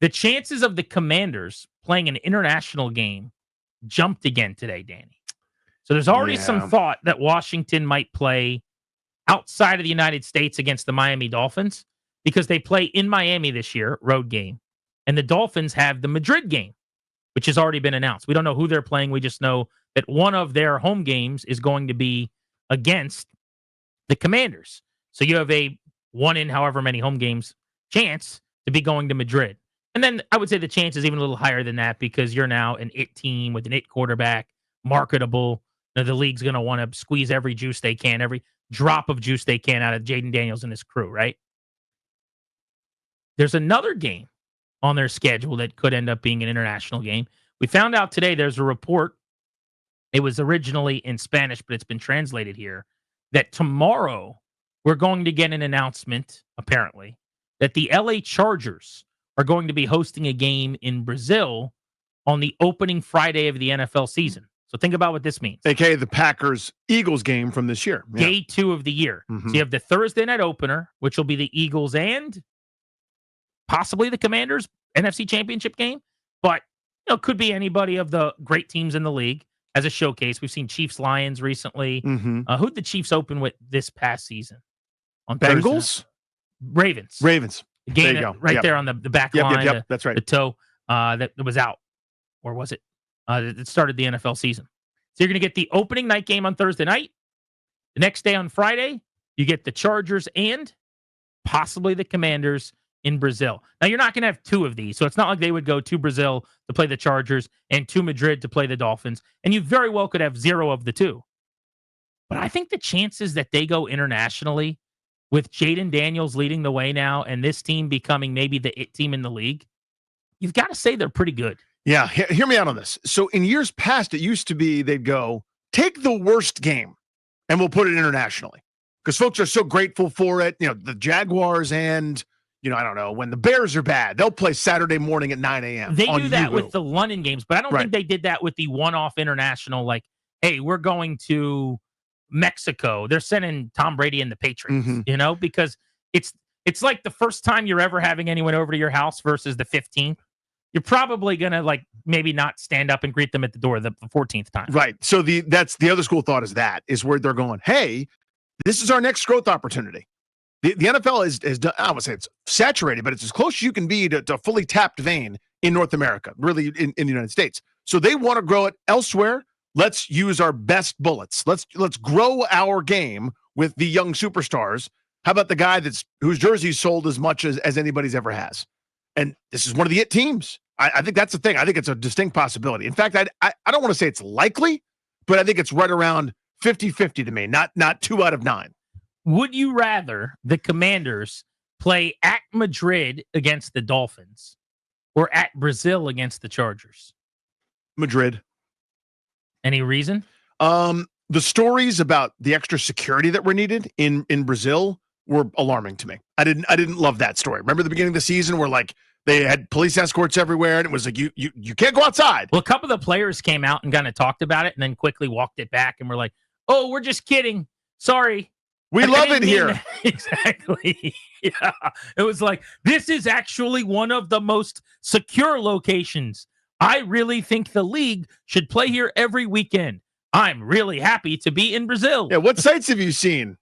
The chances of the Commanders playing an international game jumped again today, Danny. So there's already some thought that Washington might play outside of the United States against the Miami Dolphins because they play in Miami this year, road game. And the Dolphins have the Madrid game, which has already been announced. We don't know who they're playing. We just know that one of their home games is going to be against the Commanders. So you have a one in however many home games chance to be going to Madrid. And then I would say the chance is even a little higher than that because you're now an it team with an it quarterback, marketable. Now, the league's going to want to squeeze every juice they can, every drop of juice they can out of Jaden Daniels and his crew, right? There's another game on their schedule that could end up being an international game. We found out today there's a report. It was originally in Spanish, but it's been translated here, that tomorrow we're going to get an announcement, apparently, that the LA Chargers are going to be hosting a game in Brazil on the opening Friday of the NFL season. So think about what this means. AKA the Packers-Eagles game from this year. Yeah. Day 2 of the year. Mm-hmm. So you have the Thursday night opener, which will be the Eagles and possibly the Commanders NFC Championship game. But, could be anybody of the great teams in the league as a showcase. We've seen Chiefs-Lions recently. Mm-hmm. Who'd the Chiefs open with this past season? On Bengals? Ravens. The game there you go. Right there on the back line. Yep. That's right. The toe that was out. Or was it? It started the NFL season. So you're going to get the opening night game on Thursday night. The next day on Friday, you get the Chargers and possibly the Commanders in Brazil. Now, you're not going to have 2 of these, so it's not like they would go to Brazil to play the Chargers and to Madrid to play the Dolphins, and you very well could have 0 of the 2. But I think the chances that they go internationally with Jaden Daniels leading the way now and this team becoming maybe the it team in the league, you've got to say they're pretty good. Yeah, hear me out on this. So in years past, it used to be they'd go, take the worst game, and we'll put it internationally. Because folks are so grateful for it. The Jaguars and, I don't know, when the Bears are bad, they'll play Saturday morning at 9 a.m. They do that with the London games, but I don't think they did that with the one-off international, like, hey, we're going to Mexico. They're sending Tom Brady and the Patriots, because it's like the first time you're ever having anyone over to your house versus the 15th. You're probably going to maybe not stand up and greet them at the door the 14th time. Right. So that's the other school of thought is where they're going, hey, this is our next growth opportunity. The NFL is done, I would say it's saturated, but it's as close as you can be to fully tapped vein in North America, really in the United States. So they want to grow it elsewhere. Let's use our best bullets. Let's grow our game with the young superstars. How about the guy whose jersey's sold as much as anybody's ever has? And this is one of the it teams. I think that's the thing. I think it's a distinct possibility. In fact, I don't want to say it's likely, but I think it's right around 50-50 to me, not 2 out of 9. Would you rather the Commanders play at Madrid against the Dolphins or at Brazil against the Chargers? Madrid. Any reason? The stories about the extra security that were needed in Brazil were alarming to me. I didn't love that story. Remember the beginning of the season where they had police escorts everywhere and it was like you can't go outside. Well, a couple of the players came out and kind of talked about it and then quickly walked it back and were like, "Oh, we're just kidding. Sorry. We love it here." Exactly. Yeah. It was like, this is actually one of the most secure locations. I really think the league should play here every weekend. I'm really happy to be in Brazil. Yeah, what sights have you seen?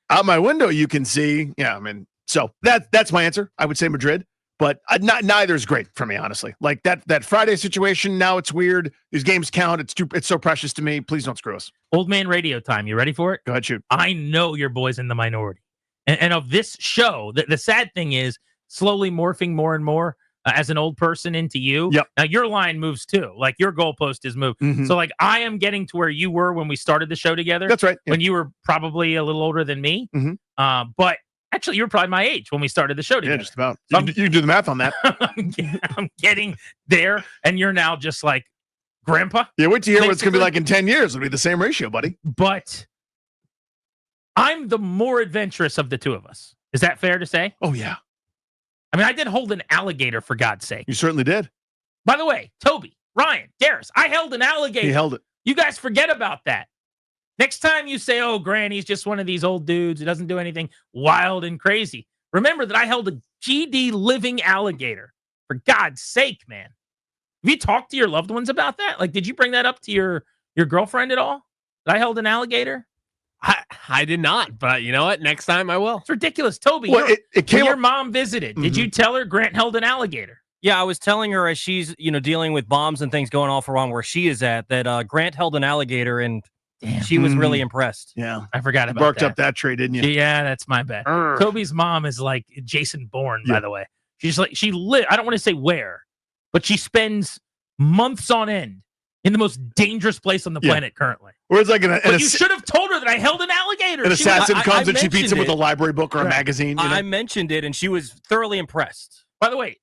Out my window, you can see. Yeah, so that's my answer. I would say Madrid, but neither is great for me, honestly. Like that Friday situation, now it's weird. These games count. It's so precious to me. Please don't screw us. Old man radio time. You ready for it? Go ahead, shoot. I know your boy's in the minority. And of this show, the sad thing is slowly morphing more and more as an old person into you. Yep. Now your line moves too. Like your goalpost is moved. Mm-hmm. So I am getting to where you were when we started the show together. That's right. Yeah. When you were probably a little older than me. Mm-hmm. But actually, you were probably my age when we started the show together. Yeah, just about. So you can do the math on that. I'm getting there, and you're now just like grandpa. Yeah, wait to hear what it's going to be like in 10 years. It'll be the same ratio, buddy. But I'm the more adventurous of the two of us. Is that fair to say? Oh, yeah. I mean, I did hold an alligator, for God's sake. You certainly did. By the way, Toby, Ryan, Darius, I held an alligator. He held it. You guys forget about that. Next time you say, oh, Granny's just one of these old dudes who doesn't do anything wild and crazy, remember that I held a GD living alligator. For God's sake, man. Have you talked to your loved ones about that? Like, did you bring that up to your girlfriend at all? That I held an alligator? I did not, but you know what? Next time I will. It's ridiculous. Toby, Well, when your mom visited, did you tell her Grant held an alligator? Yeah, I was telling her as she's, dealing with bombs and things going off around where she is at, that Grant held an alligator, and she was really impressed. Yeah. I forgot about barked that. up that trade, didn't you? Yeah, that's my bad. Toby's mom is like Jason Bourne, by the way. She's like, I don't want to say where, but she spends months on end in the most dangerous place on the planet currently. Or it's like you should have told her that I held an alligator. An assassin comes and she beats him with a library book or a magazine. I mentioned it, and she was thoroughly impressed. By the way,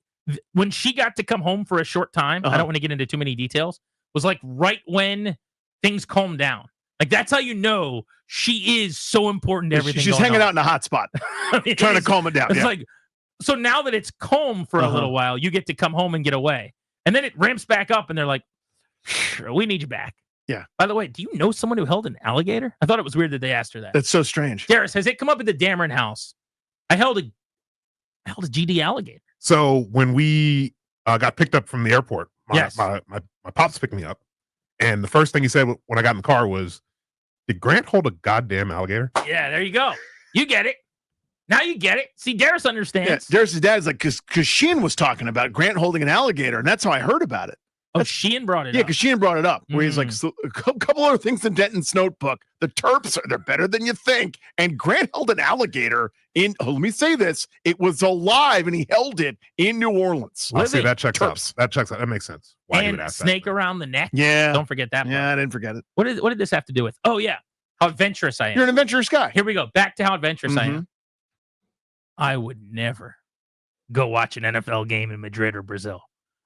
when she got to come home for a short time, I don't want to get into too many details, was like right when things calmed down. Like, that's how you know she is so important to everything. She's hanging out in a hot spot, trying to calm it down. It's like, so now that it's calm for a little while, you get to come home and get away. And then it ramps back up, and they're like, we need you back. Yeah. By the way, do you know someone who held an alligator? I thought it was weird that they asked her that. That's so strange. Darius, has it come up at the Dameron house? I held a GD alligator. So when we got picked up from the airport, my pops picked me up, and the first thing he said when I got in the car was, "Did Grant hold a goddamn alligator?" Yeah, there you go. You get it. Now you get it. See, Darius understands. Yeah, Darius's dad is like, because Sheehan was talking about Grant holding an alligator, and that's how I heard about it. Sheehan brought it up. Yeah, because Sheehan brought it up, where he's like, so, a couple other things in Denton's notebook. The Terps they're better than you think. And Grant held an alligator in, let me say this, it was alive, and he held it in New Orleans. I'll say that checks out. That checks out. That makes sense. Why and you would ask snake that, around the neck. Yeah. Don't forget that. Yeah, I didn't forget it. What did this have to do with? Oh, yeah. How adventurous I am. You're an adventurous guy. Here we go. Back to how adventurous I am. I would never go watch an NFL game in Madrid or Brazil.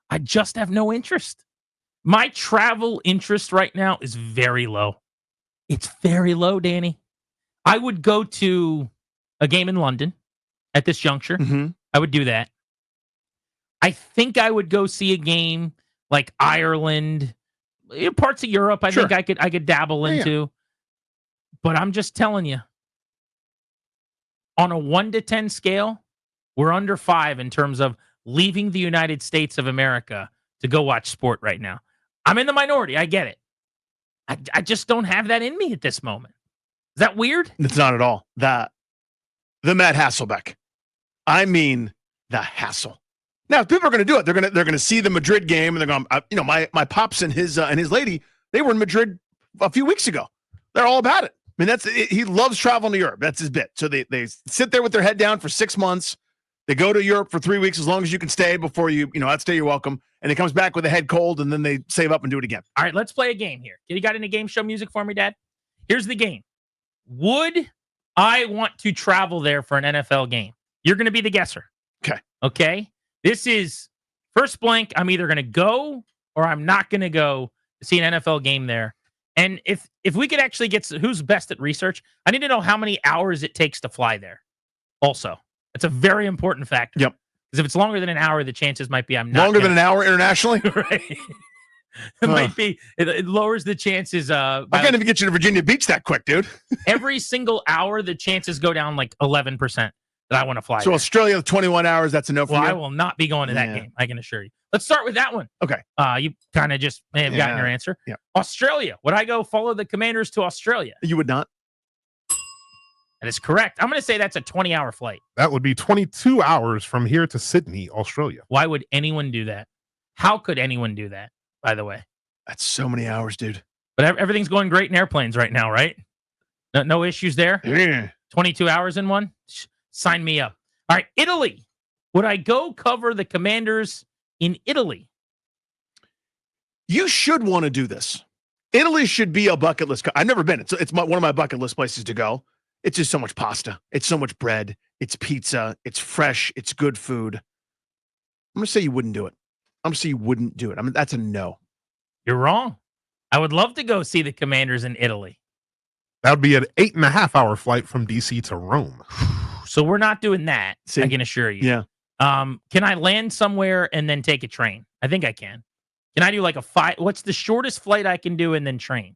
I just have no interest. My travel interest right now is very low. It's very low, Danny. I would go to a game in London at this juncture. I would do that. I think I would go see a game like Ireland, parts of Europe. I think I could dabble into. But I'm just telling you, on a 1 to 10 scale, we're under 5 in terms of leaving the United States of America to go watch sport right now. I'm in the minority. I get it. I just don't have that in me at this moment. Is that weird? It's not at all. The Matt Hasselbeck. I mean, the hassle. Now, if people are going to do it, they're going to see the Madrid game, and they're going, my pops and his lady, they were in Madrid a few weeks ago. They're all about it. I mean, he loves traveling to Europe. That's his bit. So they sit there with their head down for 6 months. They go to Europe for 3 weeks, as long as you can stay before I'd stay, you're welcome. And he comes back with a head cold, and then they save up and do it again. All right, let's play a game here. You got any game show music for me, Dad? Here's the game. Would I want to travel there for an NFL game? You're going to be the guesser. Okay? This is first blank. I'm either going to go or I'm not going to go to see an NFL game there. And if we could actually get who's best at research, I need to know how many hours it takes to fly there. Also, that's a very important factor. Yep. Because if it's longer than an hour, the chances might be I'm not longer than an hour internationally. Right. It might be. It lowers the chances. I can't even get you to Virginia Beach that quick, dude. Every single hour, the chances go down like 11% that I want to fly. So there. Australia, 21 hours. That's a no for you. I will not be going to that game. I can assure you. Let's start with that one. Okay. You kind of just may have gotten your answer. Yeah. Australia. Would I go follow the Commanders to Australia? You would not. That is correct. I'm going to say that's a 20-hour flight. That would be 22 hours from here to Sydney, Australia. Why would anyone do that? How could anyone do that, by the way? That's so many hours, dude. But everything's going great in airplanes right now, right? No issues there? Yeah. 22 hours in one? Sign me up. All right, Italy. Would I go cover the Commanders in Italy? You should want to do this. Italy should be a bucket list. I've never been. It's one of my bucket list places to go. It's just so much pasta. It's so much bread. It's pizza. It's fresh. It's good food. I'm going to say you wouldn't do it. I'm going to say you wouldn't do it. I mean, that's a no. You're wrong. I would love to go see the Commanders in Italy. That would be an 8.5-hour flight from DC to Rome. So we're not doing that. See? I can assure you. Yeah. Can I land somewhere and then take a train? I think I can. Can I do like what's the shortest flight I can do and then train?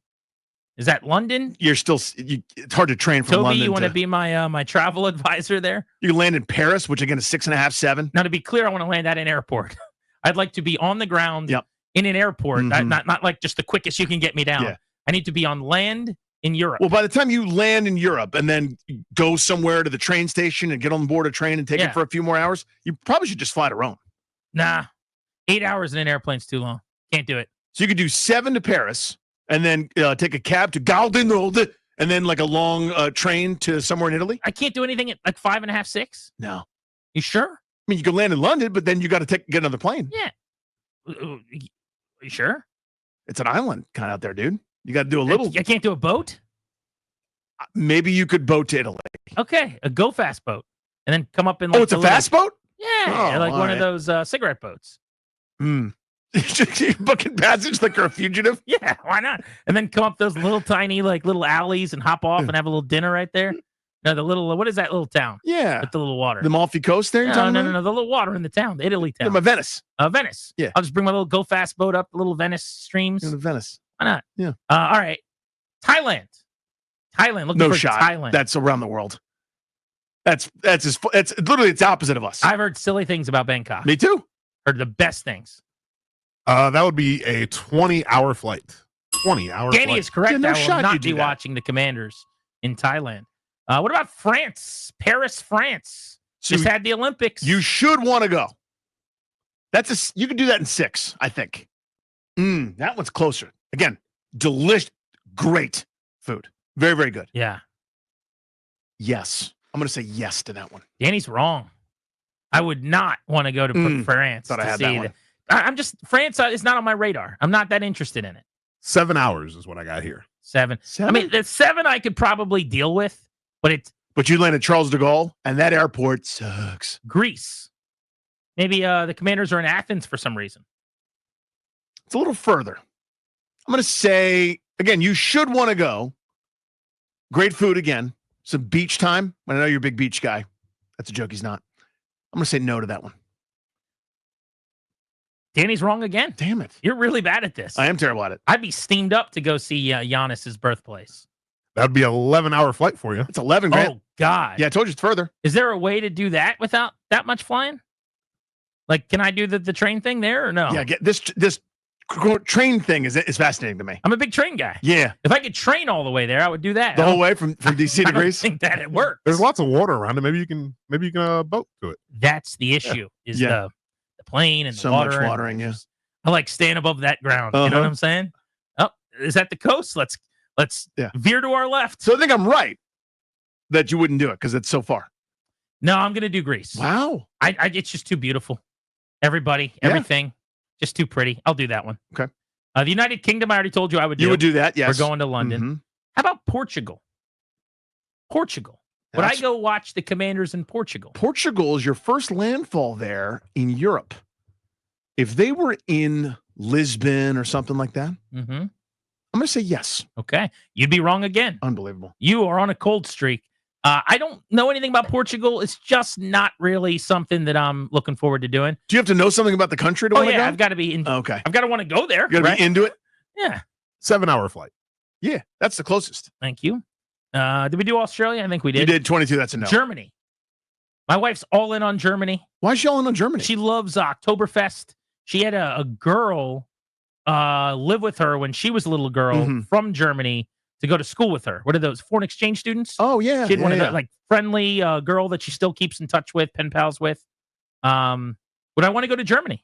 Is that London? You're still, it's hard to train from Toby, London. you want to be my travel advisor there? You can land in Paris, which again is 6.5, 7. Now, to be clear, I want to land at an airport. I'd like to be on the ground in an airport, not like just the quickest you can get me down. Yeah. I need to be on land in Europe. Well, by the time you land in Europe and then go somewhere to the train station and get on board a train and take it for a few more hours, you probably should just fly to Rome. Nah, 8 hours in an airplane's too long. Can't do it. So you could do 7 to Paris and then take a cab to Galdinode and then like a long train to somewhere in Italy. I can't do anything at like 5.5, 6. No. You sure? I mean, you could land in London, but then you got to get another plane. Yeah. You sure? It's an island kind of out there, dude. You got to do a little. I can't do a boat? Maybe you could boat to Italy. Okay, a go fast boat. And then come up in like it's a fast boat? Yeah, like one of those cigarette boats. Booking passage like you're a fugitive? Yeah, why not? And then come up those little tiny like little alleys and hop off and have a little dinner right there. No, the little, what is that little town? Yeah. With the little water. The Amalfi Coast there? No, the little water in the town, the Italy town. Venice. Venice. Yeah. I'll just bring my little go fast boat up the little Venice streams. Venice. Why not? Yeah. All right. Thailand. Looking no for shot. Thailand. That's around the world. It's literally it's opposite of us. I've heard silly things about Bangkok. Me too. Heard the best things. That would be a 20-hour flight. 20-hour Danny flight. is correct. No I will shot not you do be that. watching the Commanders in Thailand. What about France? Paris, France. So just had the Olympics. You should want to go. You can do that in 6, I think. That one's closer. Again, delicious, great food. Very, very good. Yeah. Yes. I'm going to say yes to that one. Danny's wrong. I would not want to go to France. Thought I had see that one. I'm just, France is not on my radar. I'm not that interested in it. 7 hours is what I got here. 7. I mean, the 7 I could probably deal with, but you land at Charles de Gaulle, and that airport sucks. Greece. Maybe the Commanders are in Athens for some reason. It's a little further. I'm going to say, again, you should want to go. Great food again. Some beach time. I know you're a big beach guy. That's a joke. He's not. I'm going to say no to that one. Danny's wrong again. Damn it. You're really bad at this. I am terrible at it. I'd be steamed up to go see Giannis's birthplace. That'd be an 11-hour flight for you. It's 11 grand. Oh, God. Yeah, I told you it's further. Is there a way to do that without that much flying? Like, can I do the train thing there or no? Yeah, get this train thing is fascinating to me. I'm a big train guy. Yeah. If I could train all the way there, I would do that. The whole way from DC to Greece? I don't think that it works. There's lots of water around it. Maybe you can boat to it. That's the issue, is the plane and the so water. Much watering, yeah. I like staying above that ground. You know what I'm saying? Oh, is that the coast? Let's veer to our left. So I think I'm right that you wouldn't do it because it's so far. No, I'm going to do Greece. Wow. It's just too beautiful. Everybody, everything, just too pretty. I'll do that one. Okay. The United Kingdom, I already told you I would do. You would do that, yes. We're going to London. How about Portugal? Would I go watch the Commanders in Portugal? Portugal is your first landfall there in Europe. If they were in Lisbon or something like that, I'm going to say yes. Okay. You'd be wrong again. Unbelievable. You are on a cold streak. I don't know anything about Portugal. It's just not really something that I'm looking forward to doing. Do you have to know something about the country to want to go? I've got to be in. Okay. I've got to want to go there. You got to be into it? Yeah. 7-hour flight. Yeah, that's the closest. Thank you. Did we do Australia? I think we did. You did 22. That's a no. Germany. My wife's all in on Germany. Why is she all in on Germany? She loves Oktoberfest. She had a girl live with her when she was a little girl from Germany to go to school with her. What are those, foreign exchange students? Oh, yeah. She had one of the, like, friendly girl that she still keeps in touch with, pen pals with. Would I want to go to Germany?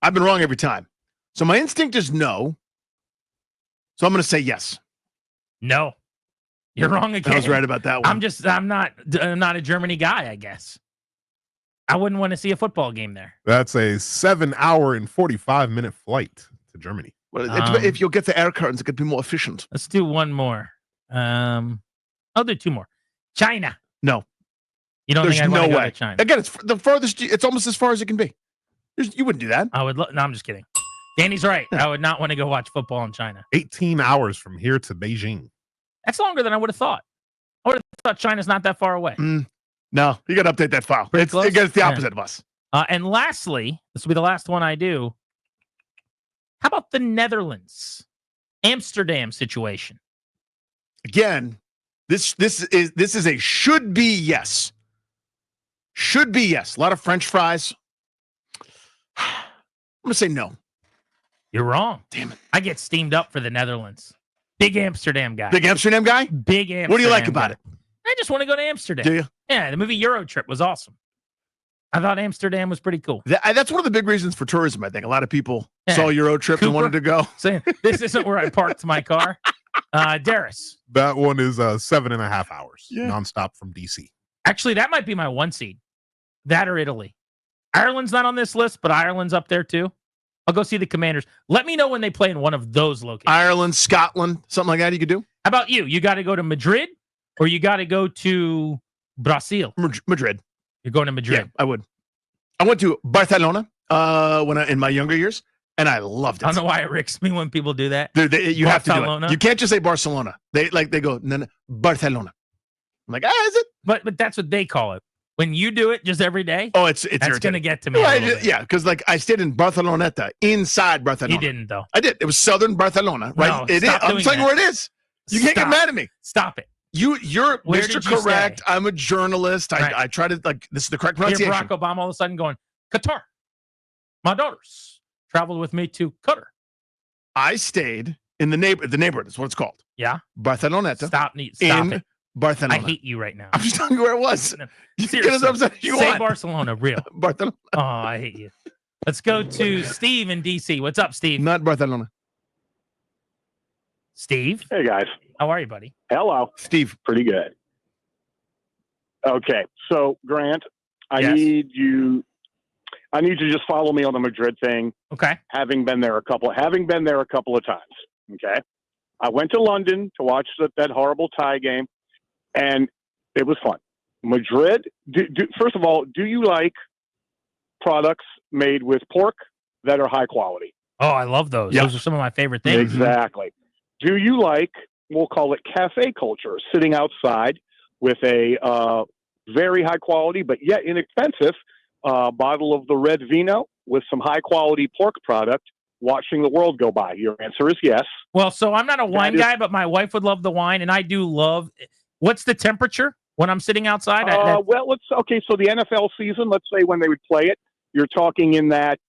I've been wrong every time. So my instinct is no. So I'm going to say yes. No. You're wrong again. I was right about that one. I'm not a Germany guy, I guess. I wouldn't want to see a football game there. That's a 7-hour and 45-minute flight to Germany. Well, if you'll get the air curtains, it could be more efficient. Let's do one more. I'll do 2 more. China. No. You don't think I'd want to go to China? Again, it's the farthest. It's almost as far as it can be. You wouldn't do that. I would. No, I'm just kidding. Danny's right. I would not want to go watch football in China. 18 hours from here to Beijing. That's longer than I would have thought. I would have thought China's not that far away. No, you got to update that file. It's the opposite of us. And lastly, this will be the last one I do. How about the Netherlands? Amsterdam situation. Again, this is a should be yes. Should be yes. A lot of French fries, going to say no. You're wrong. Damn it. I get steamed up for the Netherlands. Big Amsterdam guy. Big Amsterdam guy? Big Amsterdam. What do you like about it? I just want to go to Amsterdam. Do you? Yeah, the movie Euro Trip was awesome. I thought Amsterdam was pretty cool. That's one of the big reasons for tourism, I think. A lot of people saw Euro Trip and wanted to go. Saying, this isn't where I parked my car. Darius. That one is 7.5 hours nonstop from DC. Actually, that might be my one seed. That or Italy. Ireland's not on this list, but Ireland's up there too. I'll go see the Commanders. Let me know when they play in one of those locations. Ireland, Scotland, something like that you could do. How about you? You got to go to Madrid or you got to go to Brazil? Madrid. You're going to Madrid. Yeah, I would. I went to Barcelona in my younger years, and I loved it. I don't know why it ricks me when people do that. You have to do it. You can't just say Barcelona. They go, no, Barcelona. I'm like, is it? But that's what they call it. When you do it just every day, it's going to get to me. Yeah, because I stayed in Barceloneta, inside Barcelona. You didn't, though. I did. It was southern Barcelona, right? No, it is. I'm telling you where it is. You can't get mad at me. Stop it. You're Where Mr. did you Correct. stay? I'm a journalist. Right. I try to, this is the correct pronunciation. Barack Obama all of a sudden going, Qatar. My daughters traveled with me to Qatar. I stayed in the neighborhood. That's what it's called. Yeah. Barceloneta. Stop in it. Barcelona. I hate you right now. I'm just telling you where it was. You Seriously. get as upset as you Say want. Barcelona, real. Barcelona. Oh, I hate you. Let's go to Steve in DC. What's up, Steve? Not Barcelona. Steve. Hey, guys. How are you, buddy? Hello. Steve. Pretty good. Okay. So, Grant, I need you to just follow me on the Madrid thing. Okay. Having been there a couple of times. Okay. I went to London to watch that horrible tie game, and it was fun. Madrid, first of all, do you like products made with pork that are high quality? Oh, I love those. Yep. Those are some of my favorite things. Exactly. Do you like, we'll call it cafe culture, sitting outside with a very high quality but yet inexpensive bottle of the red vino with some high quality pork product, watching the world go by? Your answer is yes. Well, so I'm not a wine guy, but my wife would love the wine, and I do love. What's the temperature when I'm sitting outside? So the NFL season, let's say when they would play it, you're talking in that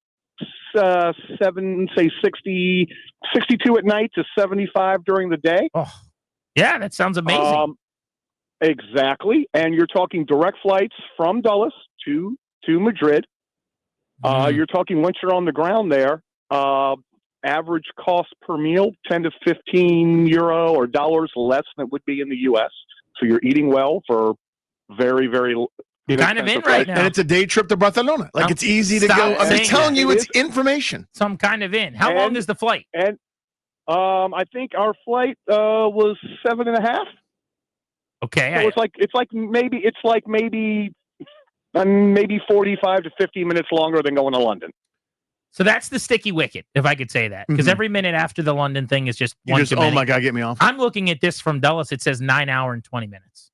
62 at night to 75 during the day. Oh, yeah, that sounds amazing. Exactly, and you're talking direct flights from Dulles to Madrid. You're talking once you're on the ground there. Average cost per meal, 10 to 15 euro or dollars less than it would be in the U.S. So you're eating well for very, very kind of in right now. And it's a day trip to Barcelona. Like, it's easy to go. I'm just telling you, it's information. So I'm kind of in. How long is the flight? And I think our flight was 7.5. Okay. So it's like maybe 45 to 50 minutes longer than going to London. So that's the sticky wicket, if I could say that, because every minute after the London thing is just one too many. Oh my God, get me off. I'm looking at this from Dulles. It says 9 hours and 20 minutes.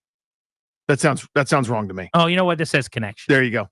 That sounds wrong to me. Oh, you know what? This says connection. There you go.